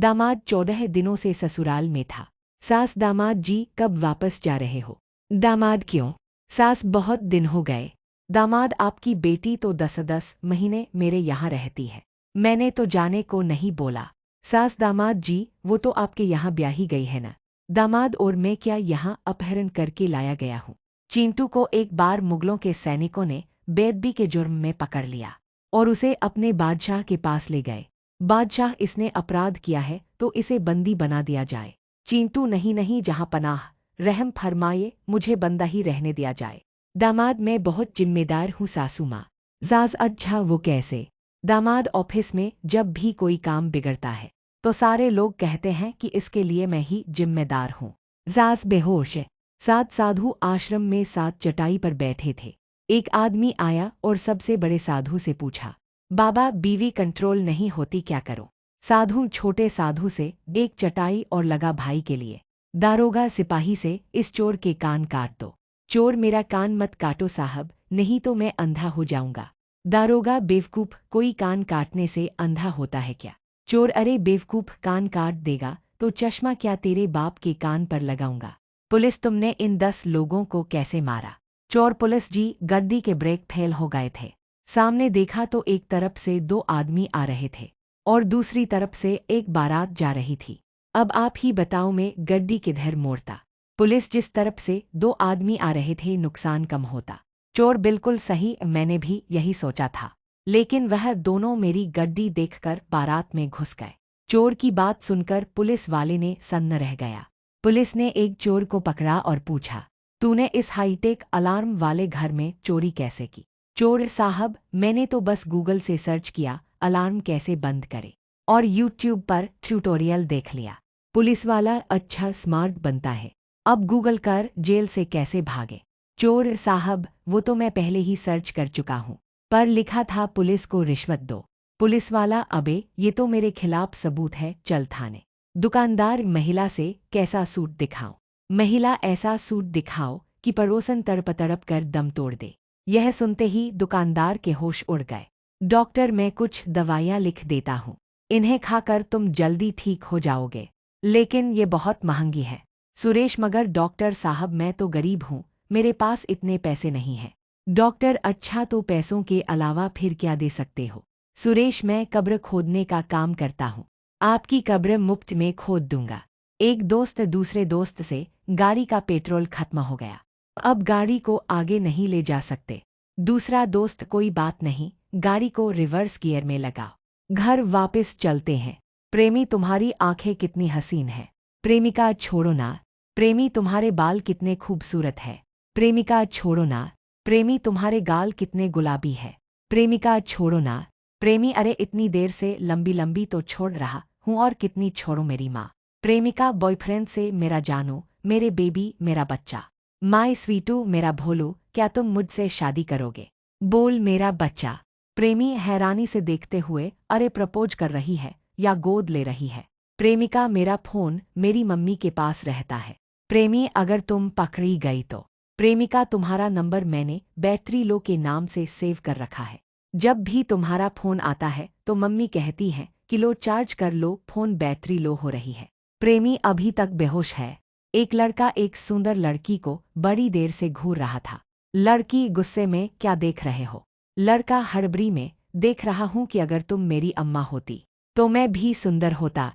दामाद 14 दिनों से ससुराल में था। सास, दामाद जी कब वापस जा रहे हो? दामाद, क्यों? सास, बहुत दिन हो गए। दामाद, आपकी बेटी तो 10 महीने मेरे यहाँ रहती है। मैंने तो जाने को नहीं बोला। सास, दामाद जी वो तो आपके यहाँ ब्याही गई है ना? दामाद, और मैं क्या यहाँ अपहरण करके लाया गया हूँ? चिंटू को एक बार मुगलों के सैनिकों ने बेदबी के जुर्म में पकड़ लिया और उसे अपने बादशाह के पास ले गए। बादशाह, इसने अपराध किया है तो इसे बंदी बना दिया जाए। चिंटू, नहीं नहीं, जहाँ पनाह, रहम फरमाए, मुझे बंदा ही रहने दिया जाए। दामाद, मैं बहुत जिम्मेदार हूँ सासू माँ। सास, अच्छा वो कैसे? दामाद, ऑफिस में जब भी कोई काम बिगड़ता है तो सारे लोग कहते हैं कि इसके लिए मैं ही जिम्मेदार हूँ। सास, बेहोश है। 7 साधु आश्रम में 7 चटाई पर बैठे थे। एक आदमी आया और सबसे बड़े साधु से पूछा, बाबा, बीवी कंट्रोल नहीं होती, क्या करो? साधु छोटे साधु से 1 चटाई और लगा भाई के लिए। दारोगा सिपाही से, इस चोर के कान काट दो। चोर, मेरा कान मत काटो साहब, नहीं तो मैं अंधा हो जाऊंगा। दारोगा, बेवकूफ, कोई कान काटने से अंधा होता है क्या? चोर, अरे बेवकूफ, कान काट देगा तो चश्मा क्या तेरे बाप के कान पर लगाऊंगा। पुलिस, तुमने इन 10 लोगों को कैसे मारा? चोर, पुलिस जी, गड्डी के ब्रेक फेल हो गए थे। सामने देखा तो एक तरफ से 2 आदमी आ रहे थे और दूसरी तरफ से एक बारात जा रही थी। अब आप ही बताओ, मैं गड्डी किधर मोड़ता? पुलिस, जिस तरफ से 2 आदमी आ रहे थे नुकसान कम होता। चोर, बिल्कुल सही, मैंने भी यही सोचा था, लेकिन वह दोनों मेरी गड्डी देखकर बारात में घुस गए। चोर की बात सुनकर पुलिस वाले ने सन्न रह गया। पुलिस ने एक चोर को पकड़ा और पूछा, तूने इस हाईटेक अलार्म वाले घर में चोरी कैसे की? चोर, साहब, मैंने तो बस गूगल से सर्च किया अलार्म कैसे बंद करे और यूट्यूब पर ट्यूटोरियल देख लिया। पुलिस वाला, अच्छा, स्मार्ट बनता है, अब गूगल कर जेल से कैसे भागे? चोर, साहब, वो तो मैं पहले ही सर्च कर चुका हूँ, पर लिखा था पुलिस को रिश्वत दो। पुलिस वाला, अबे ये तो मेरे खिलाफ सबूत है, चल थाने। दुकानदार, महिला से कैसा सूट दिखाऊं? महिला, ऐसा सूट दिखाओ कि पड़ोसन तड़प तड़प कर दम तोड़ दे। यह सुनते ही दुकानदार के होश उड़ गए। डॉक्टर, मैं कुछ दवाइयाँ लिख देता हूँ, इन्हें खाकर तुम जल्दी ठीक हो जाओगे, लेकिन ये बहुत महंगी है। सुरेश, मगर डॉक्टर साहब, मैं तो गरीब हूँ, मेरे पास इतने पैसे नहीं हैं। डॉक्टर, अच्छा, तो पैसों के अलावा फिर क्या दे सकते हो? सुरेश, मैं कब्र खोदने का काम करता हूँ, आपकी कब्र मुफ्त में खोद दूंगा। एक दोस्त दूसरे दोस्त से, गाड़ी का पेट्रोल खत्म हो गया, अब गाड़ी को आगे नहीं ले जा सकते। दूसरा दोस्त, कोई बात नहीं, गाड़ी को रिवर्स गियर में लगाओ, घर वापस चलते हैं। प्रेमी, तुम्हारी आंखें कितनी हसीन हैं। प्रेमिका, छोड़ो ना। प्रेमी, तुम्हारे बाल कितने खूबसूरत है। प्रेमिका, छोड़ो ना। प्रेमी, तुम्हारे गाल कितने गुलाबी है। प्रेमिका, छोड़ो ना। प्रेमी, अरे इतनी देर से लंबी लंबी तो छोड़ रहा हूँ, और कितनी छोड़ो मेरी माँ। प्रेमिका, बॉयफ्रेंड से, मेरा जानू, मेरे बेबी, मेरा बच्चा, माय स्वीटू, मेरा भोलू, क्या तुम मुझसे शादी करोगे? बोल मेरा बच्चा। प्रेमी, हैरानी से देखते हुए, अरे प्रपोज कर रही है या गोद ले रही है? प्रेमिका, मेरा फ़ोन मेरी मम्मी के पास रहता है। प्रेमी, अगर तुम पकड़ी गई तो? प्रेमिका, तुम्हारा नंबर मैंने बैटरी लो के नाम से सेव कर रखा है, जब भी तुम्हारा फ़ोन आता है तो मम्मी कहती हैं कि लो चार्ज कर लो, फ़ोन बैटरी लो हो रही है। प्रेमी, अभी तक बेहोश है। एक लड़का एक सुंदर लड़की को बड़ी देर से घूर रहा था। लड़की, गुस्से में, क्या देख रहे हो? लड़का, हड़बड़ी में, देख रहा हूँ कि अगर तुम मेरी अम्मा होती तो मैं भी सुंदर होता।